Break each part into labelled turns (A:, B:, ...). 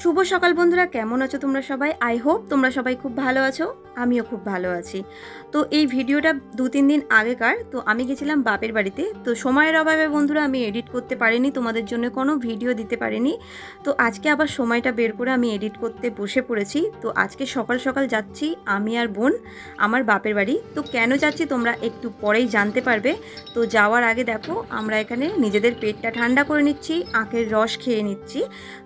A: শুভ সকাল বন্ধুরা, কেমন আছো তোমরা সবাই? আই হোপ তোমরা সবাই খুব ভালো আছো, আমিও খুব ভালো আছি। তো এই ভিডিওটা 2-3 দিন আগেকার। তো আমি গেছিলাম বাপের বাড়িতে, তো সময়ের অভাবে বন্ধুরা আমি এডিট করতে পারিনি, তোমাদের জন্য কোনো ভিডিও দিতে পারিনি। তো আজকে আবার সময়টা বের করে আমি এডিট করতে বসে পড়েছি। তো আজকে সকাল সকাল যাচ্ছি আমি আর বোন আমার বাপের বাড়ি। তো কেন যাচ্ছি তোমরা একটু পরেই জানতে পারবে। তো যাওয়ার আগে দেখো আমরা এখানে নিজেদের পেটটা ঠান্ডা করে নিচ্ছি, আখের রস খেয়ে নিচ্ছি।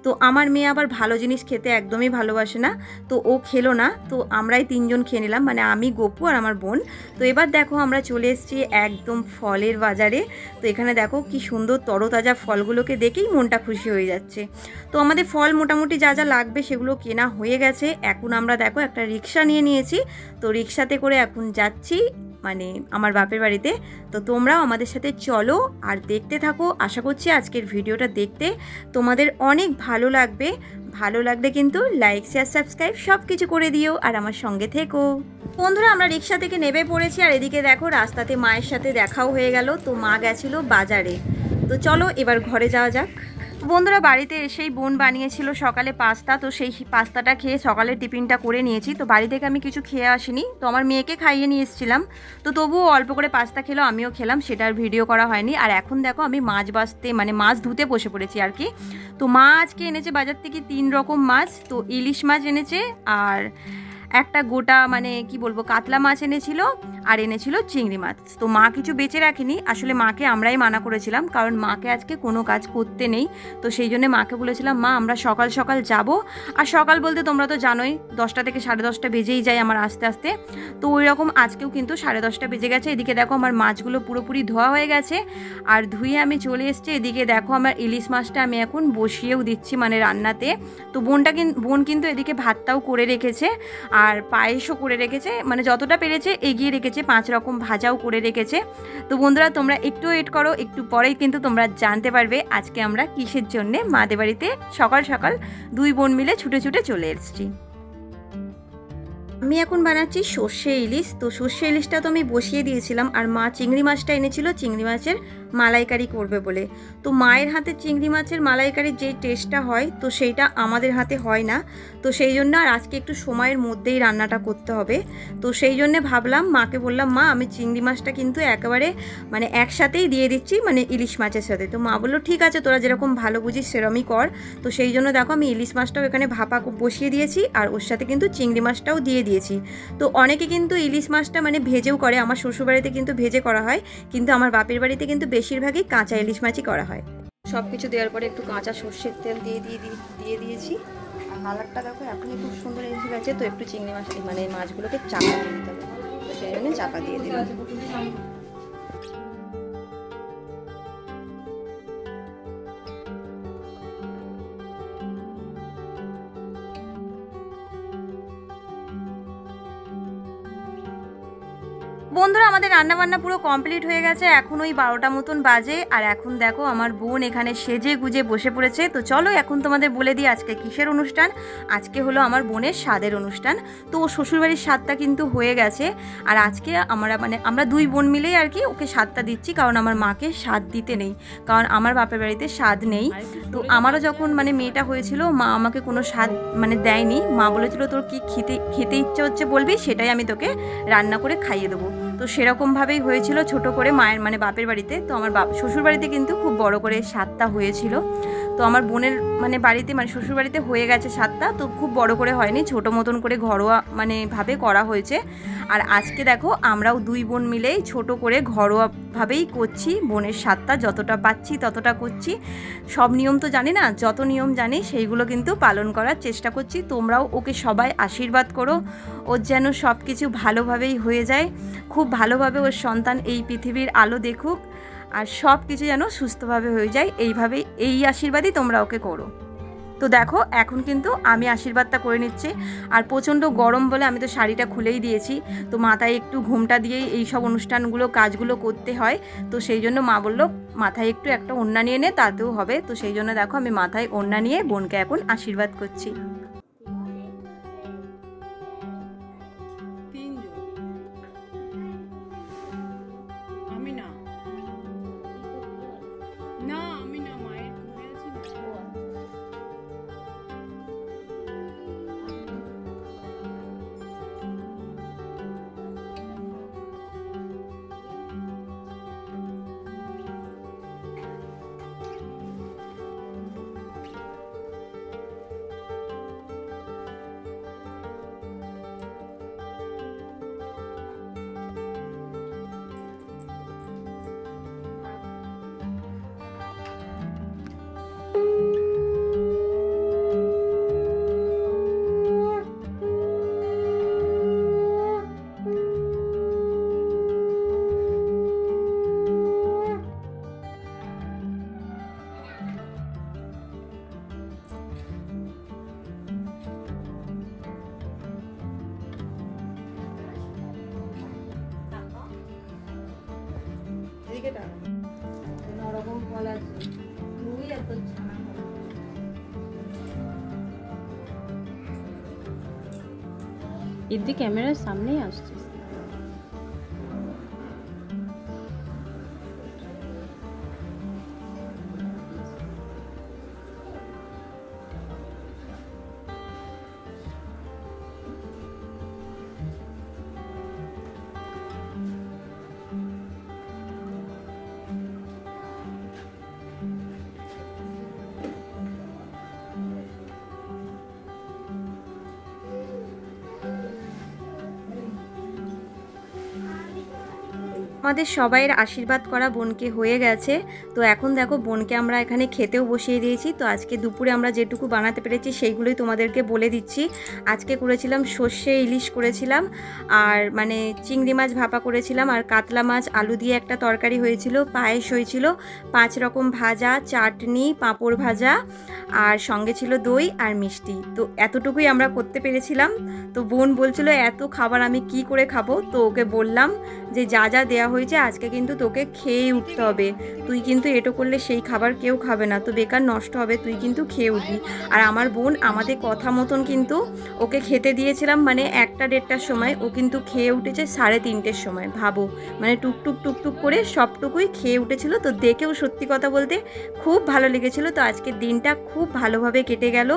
A: তো আমার মেয়ে আবার ভালো জিনিস খেতে একদমই ভালোবাসে না, তো ও খেলো না। তো আমরাই 3 জন খেয়ে নিলাম, মানে আমি, গপু আর আমার বোন। তো এবার দেখো আমরা চলে এসেছি একদম ফলের বাজারে। তো এখানে দেখো কি সুন্দর তরতাজা ফলগুলোকে দেখেই মনটা খুশি হয়ে যাচ্ছে। তো আমাদের ফল মোটামুটি যা যা লাগবে সেগুলো কেনা হয়ে গেছে। এখন আমরা দেখো একটা রিক্সা নিয়ে নিয়েছি, তো রিক্সাতে করে এখন যাচ্ছি মানে আমার বাপের বাড়িতে। তো তোমরাও আমাদের সাথে চলো আর দেখতে থাকো। আশা করছি আজকের ভিডিওটা দেখতে তোমাদের অনেক ভালো লাগবে। ভালো লাগলে কিন্তু লাইক, শেয়ার, সাবস্ক্রাইব সব কিছু করে দিও আর আমার সঙ্গে থেকো। বন্ধুরা আমরা রিক্সা থেকে নেমে পড়েছি, আর এদিকে দেখো রাস্তাতে মায়ের সাথে দেখাও হয়ে গেল। তো মা গেছিল বাজারে। তো চলো এবার ঘরে যাওয়া যাক। বন্ধুরা বাড়িতে এসেই বোন বানিয়েছিল সকালে পাস্তা, তো সেই পাস্তাটা খেয়ে সকালের টিফিনটা করে নিয়েছি। তো বাড়ি থেকে আমি কিছু খেয়ে আসিনি, তো আমার মেয়েকে খাইয়ে নিয়ে এসেছিলাম। তো তবুও অল্প করে পাস্তা খেলো, আমিও খেলাম, সেটার ভিডিও করা হয়নি। আর এখন দেখো আমি মাছ বাছতে মানে মাছ ধুতে বসে পড়েছি আর কি। তো মা আজকে এনেছে বাজার থেকে 3 রকম মাছ। তো ইলিশ মাছ এনেছে, আর একটা গোটা মানে কি বলবো কাতলা মাছ এনেছিল, আর এনেছিল চিংড়ি মাছ। তো মা কিছু বেঁচে রাখেনি, আসলে মাকে আমরাই মানা করেছিলাম, কারণ মাকে আজকে কোনো কাজ করতে নেই। তো সেই জন্য মাকে বলেছিলাম মা আমরা সকাল সকাল যাব। আর সকাল বলতে তোমরা তো জানোই 10টা থেকে 10:30 বেজেই যায় আমার আস্তে আস্তে। তো ওই রকম আজকেও কিন্তু 10:30 বেজে গেছে। এদিকে দেখো আমার মাছগুলো পুরোপুরি ধোয়া হয়ে গেছে, আর ধুয়ে আমি চলে এসেছি। এদিকে দেখো আমার ইলিশ মাছটা আমি এখন বসিয়েও দিচ্ছি মানে রান্নাতে। তো বোন কিন্তু এদিকে ভাতটাও করে রেখেছে, আর পায়েসও করে রেখেছে, মানে যতটা পেরেছে এগিয়ে রেখেছে, 5 রকম ভাজাও করে রেখেছে। তো বন্ধুরা তোমরা একটু ওয়েট করো, একটু পরেই কিন্তু তোমরা জানতে পারবে আজকে আমরা কিসের জন্যে মাদের বাড়িতে সকাল সকাল 2 বোন মিলে ছুটে ছুটে চলে এসেছি। আমি এখন বানাচ্ছি সর্ষে ইলিশ। তো সর্ষে ইলিশটা তো আমি বসিয়ে দিয়েছিলাম, আর মা চিংড়ি মাছটা এনেছিল চিংড়ি মাছের মালাইকারি করবে বলে। তো মায়ের হাতে চিংড়ি মাছের মালাইকারির যে টেস্টটা হয় তো সেইটা আমাদের হাতে হয় না। তো সেই জন্য আর আজকে একটু সময়ের মধ্যেই রান্নাটা করতে হবে। তো সেই জন্যে ভাবলাম, মাকে বললাম মা আমি চিংড়ি মাছটা কিন্তু একেবারে মানে একসাথেই দিয়ে দিচ্ছি মানে ইলিশ মাছের সাথে। তো মা বললো ঠিক আছে তোরা যেরকম ভালো বুঝিস সেরকমই কর। তো সেই জন্য দেখো আমি ইলিশ মাছটাও এখানে ভাপা বসিয়ে দিয়েছি, আর ওর সাথে কিন্তু চিংড়ি মাছটাও দিয়ে দিয়েছি। তো অনেকে কিন্তু ইলিশ মাছটা মানে ভেজেও করে, আমার শ্বশুরবাড়িতে কিন্তু ভেজে করা হয়, কিন্তু আমার বাপের বাড়িতে কিন্তু বেশিরভাগই কাঁচা ইলিশ মাছই করা হয়। সব কিছু দেওয়ার পরে একটু কাঁচা সর্ষের তেল দিয়ে দিয়েছি। আর কালারটা দেখো এখনই খুব সুন্দর এসে গেছে। তো একটু চিংড়ি মাছ মানে মাছগুলোকে চাপা দিয়ে দিতে হবে, তো সেই জন্য চাপা দিয়ে দিলাম। বন্ধুরা আমাদের রান্নাবান্না পুরো কমপ্লিট হয়ে গেছে, এখন ওই 12টা মতন বাজে। আর এখন দেখো আমার বোন এখানে সেজে গুজে বসে পড়েছে। তো চলো এখন তোমাদের বলে দিই আজকে কিসের অনুষ্ঠান। আজকে হলো আমার বোনের স্বাদের অনুষ্ঠান। তো ও শ্বশুরবাড়ির স্বাদটা কিন্তু হয়ে গেছে, আর আজকে আমরা 2 বোন মিলেই আর কি ওকে স্বাদটা দিচ্ছি, কারণ আমার মাকে স্বাদ দিতে নেই, কারণ আমার বাপের বাড়িতে স্বাদ নেই। তো আমারও যখন মানে মেয়েটা হয়েছিল মা আমাকে কোনো স্বাদ মানে দেয়নি। মা বলেছিল তোর কি খেতে ইচ্ছে হচ্ছে বলবি, সেটাই আমি তোকে রান্না করে খাইয়ে দেবো। তো সেরকমভাবেই হয়েছিল ছোট করে মায়ের মানে বাপের বাড়িতে। তো আমার শ্বশুর বাড়িতে কিন্তু খুব বড় করে স্বাদটা হয়েছিল। তো আমার বোনের মানে বাড়িতে মানে শ্বশুর বাড়িতে হয়ে গেছে স্বাদটা, তো খুব বড় করে হয়নি, ছোট মতন করে ঘরোয়া মানে ভাবে করা হয়েছে। আর আজকে দেখো আমরাও 2 বোন মিলেই ছোট করে ঘরোয়াভাবেই করছি, বোনের স্বাদটা যতটা পাচ্ছি ততটা করছি। সব নিয়ম তো জানি না, যত নিয়ম জানি সেইগুলো কিন্তু পালন করার চেষ্টা করছি। তোমরাও ওকে সবাই আশীর্বাদ করো, ওর যেন সব কিছু ভালোভাবেই হয়ে যায়, খুব ভালোভাবে ওর সন্তান এই পৃথিবীর আলো দেখুক, আর সব কিছু যেন সুস্থভাবে হয়ে যায়। এইভাবেই এই আশীর্বাদই তোমরা ওকে করো। তো দেখো এখন কিন্তু আমি আশীর্বাদটা করে নিচ্ছি। আর প্রচণ্ড গরম বলে আমি তো শাড়িটা খুলেই দিয়েছি, তো মাথায় একটু ঘোমটা দিয়েই এই সব অনুষ্ঠানগুলো কাজগুলো করতে হয়। তো সেই জন্য মা বললো মাথায় একটু একটা ওড়না নিয়ে নে, তাতেও হবে। তো সেই জন্য দেখো আমি মাথায় ওড়না নিয়ে বোনকে এখন আশীর্বাদ করছি। এদিকে ওরকম ফল আছে খুবই এত ছানা
B: इधर कैमरा सामने ही আসছে
A: আমাদের সবাইয়ের আশীর্বাদ করা বোনকে হয়ে গেছে। তো এখন দেখো বোনকে আমরা এখানে খেতেও বসিয়ে দিয়েছি। তো আজকে দুপুরে আমরা যেটুকু বানাতে পেরেছি সেইগুলোই তোমাদেরকে বলে দিচ্ছি। আজকে করেছিলাম সর্ষে ইলিশ করেছিলাম, আর মানে চিংড়ি মাছ ভাপা করেছিলাম, আর কাতলা মাছ আলু দিয়ে একটা তরকারি হয়েছিল, পায়েস হয়েছিল, 5 রকম ভাজা, চাটনি, পাঁপড় ভাজা, আর সঙ্গে ছিল দই আর মিষ্টি। তো এতটুকুই আমরা করতে পেরেছিলাম। তো বোন বলছিল এত খাবার আমি কি করে খাবো। তো ওকে বললাম যে যা যা দেওয়া হয়েছে আজকে কিন্তু তোকে খেয়ে উঠতে হবে, তুই কিন্তু এটো করলে সেই খাবার কেউ খাবে না, তো বেকার নষ্ট হবে, তুই কিন্তু খেয়ে উঠবি। আর আমার বোন আমাদের কথা মতন কিন্তু ওকে খেতে দিয়েছিলাম, মানে 1টা-1:30টার সময়, ও কিন্তু খেয়ে উঠেছে 3:30টের সময়। ভাবো, মানে টুকটুক টুকটুক করে সবটুকুই খেয়ে উঠেছিল। তো দেখেও সত্যি কথা বলতে খুব ভালো লেগেছিল। তো আজকের দিনটা খুব ভালোভাবে কেটে গেল,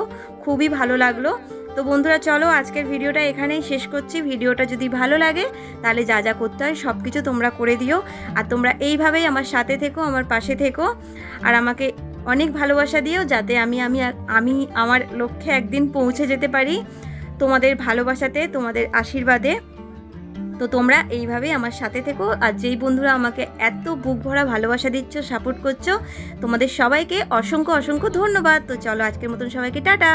A: খুবই ভালো লাগলো। তো বন্ধুরা চলো আজকের ভিডিওটা এখানেই শেষ করছি। ভিডিওটা যদি ভালো লাগে তাহলে যা যা করতে হয় সব কিছু তোমরা করে দিও, আর তোমরা এইভাবেই আমার সাথে থেকো, আমার পাশে থেকো, আর আমাকে অনেক ভালোবাসা দিও, যাতে আমি আমার লক্ষ্যে একদিন পৌঁছে যেতে পারি তোমাদের ভালোবাসাতে, তোমাদের আশীর্বাদে। তো তোমরা এইভাবেই আমার সাথে থেকো, আর যেই বন্ধুরা আমাকে এত বুক ভরা ভালোবাসা দিচ্ছ, সাপোর্ট করছো, তোমাদের সবাইকে অসংখ্য অসংখ্য ধন্যবাদ। তো চলো আজকের মতন সবাইকে টাটা।